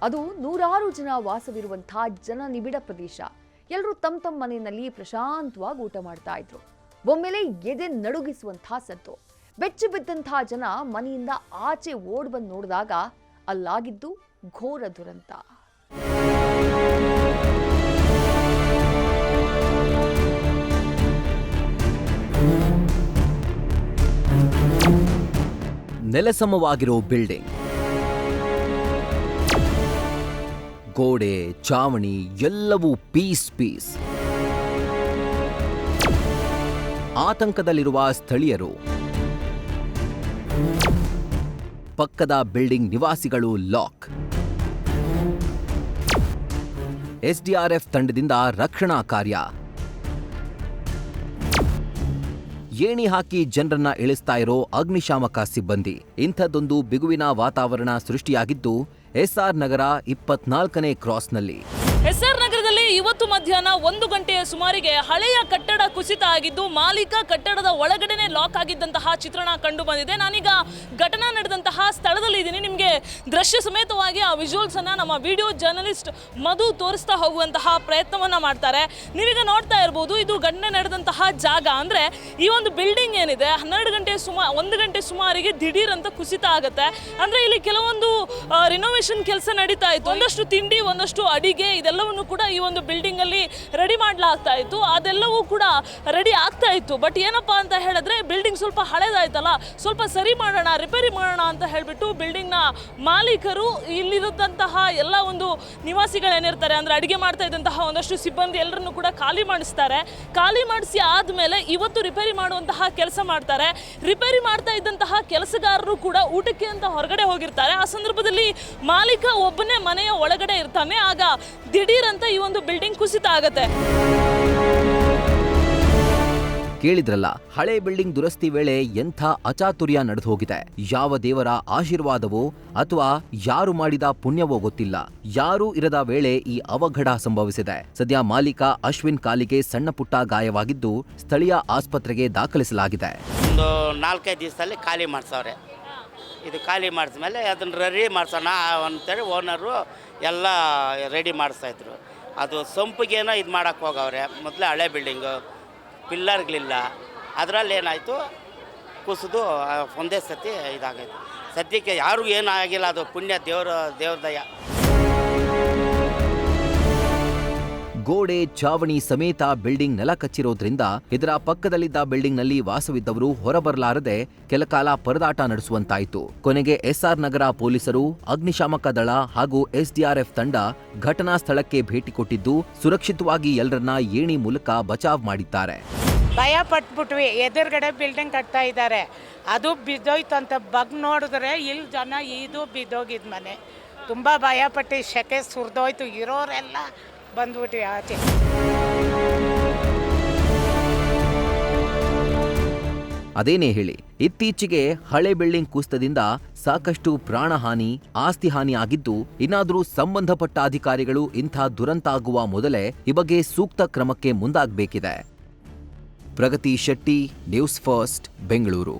ಅದು ನೂರಾರು ಜನ ವಾಸವಿರುವಂತಹ ಜನನಿಬಿಡ ಪ್ರದೇಶ. ಎಲ್ಲರೂ ತಮ್ಮ ಮನೆಯಲ್ಲಿ ಪ್ರಶಾಂತವಾಗಿ ಊಟ ಮಾಡ್ತಾ ಇದ್ರು. ಒಮ್ಮೆಲೆ ಎದೆ ನಡುಗಿಸುವಂತಹ ಸದ್ದು. ಬೆಚ್ಚಿ ಬಿದ್ದಂತಹ ಜನ ಮನೆಯಿಂದ ಆಚೆ ಓಡ್ ಬಂದು ನೋಡಿದಾಗ ಅಲ್ಲಾಗಿದ್ದು ಘೋರ ದುರಂತ. ನೆಲಸಮವಾಗಿರೋ ಬಿಲ್ಡಿಂಗ್, ಗೋಡೆ, ಚಾವಣಿ ಎಲ್ಲವೂ ಪೀಸ್. ಆತಂಕದಲ್ಲಿರುವ ಸ್ಥಳೀಯರು, ಪಕ್ಕದ ಬಿಲ್ಡಿಂಗ್ ನಿವಾಸಿಗಳು ಲಾಕ್. ಎಸ್ಡಿಆರ್ಎಫ್ ತಂಡದಿಂದ ರಕ್ಷಣಾ ಕಾರ್ಯ. ಏಣಿ ಹಾಕಿ ಜನರನ್ನ ಇಳಿಸ್ತಾ ಇರೋ ಅಗ್ನಿಶಾಮಕ ಸಿಬ್ಬಂದಿ. ಇಂಥದ್ದೊಂದು ಬಿಗುವಿನ ವಾತಾವರಣ ಸೃಷ್ಟಿಯಾಗಿದ್ದು ಎಸ್ಆರ್ ನಗರ 24ನೇ ಕ್ರಾಸ್ನಲ್ಲಿ. ಎಸ್ಆರ್ ನಗರದಲ್ಲಿ ಇವತ್ತು ಮಧ್ಯಾಹ್ನ 1 ಗಂಟೆಯ ಸುಮಾರಿಗೆ ಹಳೆಯ ಕಟ್ಟಡ ಕುಸಿತ ಆಗಿದ್ದು ಮಾಲೀಕ ಕಟ್ಟಡದ ಒಳಗಡೆನೆ ಲಾಕ್ ಆಗಿದ್ದಂತಹ ಚಿತ್ರಣ ಕಂಡು ಬಂದಿದೆ. ನಾನೀಗ ಘಟನಾ ನಡೆದಂತಹ ಸ್ಥಳದಲ್ಲಿ ಇದ್ದೀನಿ. ನಿಮಗೆ ದೃಶ್ಯ ಸಮೇತವಾಗಿ ಆ ವಿಜುವಲ್ಸ್ ಅನ್ನ ನಮ್ಮ ವಿಡಿಯೋ ಜರ್ನಲಿಸ್ಟ್ ಮಧು ತೋರಿಸ್ತಾ ಹೋಗುವಂತಹ ಪ್ರಯತ್ನವನ್ನ ಮಾಡ್ತಾರೆ. ನೀವೀಗ ನೋಡ್ತಾ ಇರಬಹುದು, ಇದು ಘಟನೆ ನಡೆದಂತಹ ಜಾಗ. ಅಂದ್ರೆ ಈ ಒಂದು ಬಿಲ್ಡಿಂಗ್ ಏನಿದೆ 1 ಗಂಟೆ ಸುಮಾರಿಗೆ ದಿಢೀರ್ ಅಂತ ಕುಸಿತ ಆಗುತ್ತೆ. ಅಂದ್ರೆ ಇಲ್ಲಿ ಕೆಲವೊಂದು ರಿನೋವೇಷನ್ ಕೆಲಸ ನಡೀತಾ ಇತ್ತು. ಒಂದಷ್ಟು ತಿಂಡಿ, ಒಂದಷ್ಟು ಅಡಿಗೆ ಇದೆಲ್ಲವನ್ನು ಕೂಡ ಈ ಒಂದು ಬಿಲ್ಡಿಂಗ್ ಅಲ್ಲಿ ರೆಡಿ ಮಾಡಲಾಗ್ತಾ ಇತ್ತು. ಅದೆಲ್ಲವೂ ಕೂಡ ರೆಡಿ ಆಗ್ತಾ ಇತ್ತು. ಬಟ್ ಏನಪ್ಪಾ ಅಂತ ಹೇಳಿದ್ರೆ ಬಿಲ್ಡಿಂಗ್ ಸ್ವಲ್ಪ ಹಳೆದಾಯ್ತಲ್ಲ, ಸ್ವಲ್ಪ ಸರಿ ಮಾಡೋಣ, ರಿಪೇರಿ ಮಾಡೋಣ ಅಂತ ಹೇಳ್ಬಿಟ್ಟು ಬಿಲ್ಡಿಂಗ್ ನ ಮಾಲೀಕರು ಇಲ್ಲಿರುವಂತಹ ಎಲ್ಲ ಒಂದು ನಿವಾಸಿಗಳೇನಿರ್ತಾರೆ, ಅಂದ್ರೆ ಅಡಿಗೆ ಮಾಡ್ತಾ ಇದ್ದಂತಹ ಒಂದಷ್ಟು ಸಿಬ್ಬಂದಿ ಎಲ್ಲರನ್ನು ಕೂಡ ಖಾಲಿ ಮಾಡಿಸ್ತಾರೆ. ಖಾಲಿ ಮಾಡಿಸಿ ಆದ್ಮೇಲೆ ಇವತ್ತು ರಿಪೇರಿ ಮಾಡುವಂತಹ ಕೆಲಸ ಮಾಡ್ತಾರೆ. ರಿಪೇರಿ ಮಾಡ್ತಾ ಇದ್ದಂತಹ ಕೆಲಸಗಾರರು ಕೂಡ ಊಟಕ್ಕೆ ಅಂತ ಹೊರಗಡೆ ಹೋಗಿರ್ತಾರೆ. ಆ ಸಂದರ್ಭದಲ್ಲಿ ಮಾಲೀಕ ಒಬ್ಬನೇ ಮನೆಯ ಒಳಗಡೆ ಇರ್ತಾನೆ. ಆಗ ದಿಢೀರ್ ಅಂತ ಈ ಒಂದು ಬಿಲ್ಡಿಂಗ್ ಕುಸಿತ ಆಗತ್ತೆ. ಕೇಳಿದ್ರಲ್ಲ, ಹಳೆ ಬಿಲ್ಡಿಂಗ್ ದುರಸ್ತಿ ವೇಳೆ ಎಂಥ ಅಚಾತುರ್ಯ ನಡೆದು ಹೋಗಿದೆ. ಯಾವ ದೇವರ ಆಶೀರ್ವಾದವೋ ಅಥವಾ ಯಾರು ಮಾಡಿದ ಪುಣ್ಯವೋ ಗೊತ್ತಿಲ್ಲ, ಯಾರೂ ಇರದ ವೇಳೆ ಈ ಅವಘಡ ಸಂಭವಿಸಿದೆ. ಸದ್ಯ ಮಾಲೀಕ ಅಶ್ವಿನ್ ಕಾಲಿಗೆ ಸಣ್ಣ ಪುಟ್ಟ ಗಾಯವಾಗಿದ್ದು ಸ್ಥಳೀಯ ಆಸ್ಪತ್ರೆಗೆ ದಾಖಲಿಸಲಾಗಿದೆ. ಒಂದು 4-5 ದಿವಸದಲ್ಲಿ ಖಾಲಿ ಮಾಡ್ಸವ್ರೆ. ಇದು ಖಾಲಿ ಮಾಡಿದ್ಮೇಲೆ ಅದನ್ನು ರೆಡಿ ಮಾಡ್ಸೋಣ ಅಂತೇಳಿ ಓನರು ಎಲ್ಲ ರೆಡಿ ಮಾಡಿಸ್ತಾಯಿದ್ರು. ಅದು ಸಂಪಿಗೇನೋ ಇದು ಮಾಡೋಕ್ಕೆ ಹೋಗವ್ರೆ. ಮೊದಲೇ ಹಳೆ ಬಿಲ್ಡಿಂಗು, ಪಿಲ್ಲರ್ಗಳಿಲ್ಲ. ಅದರಲ್ಲಿ ಏನಾಯಿತು, ಕುಸಿದು ಒಂದೇ ಸತಿ ಇದಾಗೈತೆ. ಸದ್ಯಕ್ಕೆ ಯಾರಿಗೂ ಏನೂ ಆಗಿಲ್ಲ. ಅದು ಪುಣ್ಯ, ದೇವ್ರ ದಯ. ಗೋಡೆ, ಚಾವಣಿ ಸಮೇತ ಬಿಲ್ಡಿಂಗ್ ನೆಲ ಕಚ್ಚಿರೋದ್ರಿಂದ ಇದರ ಪಕ್ಕದಲ್ಲಿದ್ದ ಬಿಲ್ಡಿಂಗ್ನಲ್ಲಿ ವಾಸವಿದ್ದವರು ಹೊರಬರಲಾರದೆ ಕೆಲಕಾಲ ಪರದಾಟ ನಡೆಸುವಂತಾಯಿತು. ಕೊನೆಗೆ ಎಸ್ಆರ್ ನಗರ ಪೊಲೀಸರು, ಅಗ್ನಿಶಾಮಕ ದಳ ಹಾಗೂ ಎಸ್ಡಿಆರ್ಎಫ್ ತಂಡ ಘಟನಾ ಸ್ಥಳಕ್ಕೆ ಭೇಟಿ ಕೊಟ್ಟಿದ್ದು ಸುರಕ್ಷಿತವಾಗಿ ಎಲ್ಲರನ್ನ ಏಣಿ ಮೂಲಕ ಬಚಾವ್ ಮಾಡಿದ್ದಾರೆ. ಭಯ ಪಟ್ಬಿಟ್ವಿ. ಎದುರುಗಡೆ ಬಿಲ್ಡಿಂಗ್ ಕಟ್ತಾ ಇದ್ದಾರೆ, ಅದು ಬಿದ್ದೋಯ್ತು ಅಂತ ಬಗ್ ನೋಡಿದ್ರೆ ಇಲ್ಲಿ ಜನ ಇದು ಬಿದ್ದೋಗಿದ್ ಮನೆ. ತುಂಬ ಭಯಪಟ್ಟು ಶೆಕೆ ಸುರಿದೋಯ್ತು. ಇರೋರೆಲ್ಲ ಬಂದ್ಬಿಟ್ವಿ ಆಚೆ. ಅದೇನೇ ಹೇಳಿ, ಇತ್ತೀಚೆಗೆ ಹಳೆ ಬಿಲ್ಡಿಂಗ್ ಕುಸಿತದಿಂದ ಸಾಕಷ್ಟು ಪ್ರಾಣಹಾನಿ, ಆಸ್ತಿ ಹಾನಿ ಆಗಿದ್ದು, ಇನ್ನಾದರೂ ಸಂಬಂಧಪಟ್ಟ ಅಧಿಕಾರಿಗಳು ಇಂಥ ದುರಂತ ಆಗುವ ಮೊದಲೇ ಈ ಬಗ್ಗೆ ಸೂಕ್ತ ಕ್ರಮಕ್ಕೆ ಮುಂದಾಗಬೇಕಿದೆ. ಪ್ರಗತಿ ಶೆಟ್ಟಿ, ನ್ಯೂಸ್ ಫಸ್ಟ್, ಬೆಂಗಳೂರು.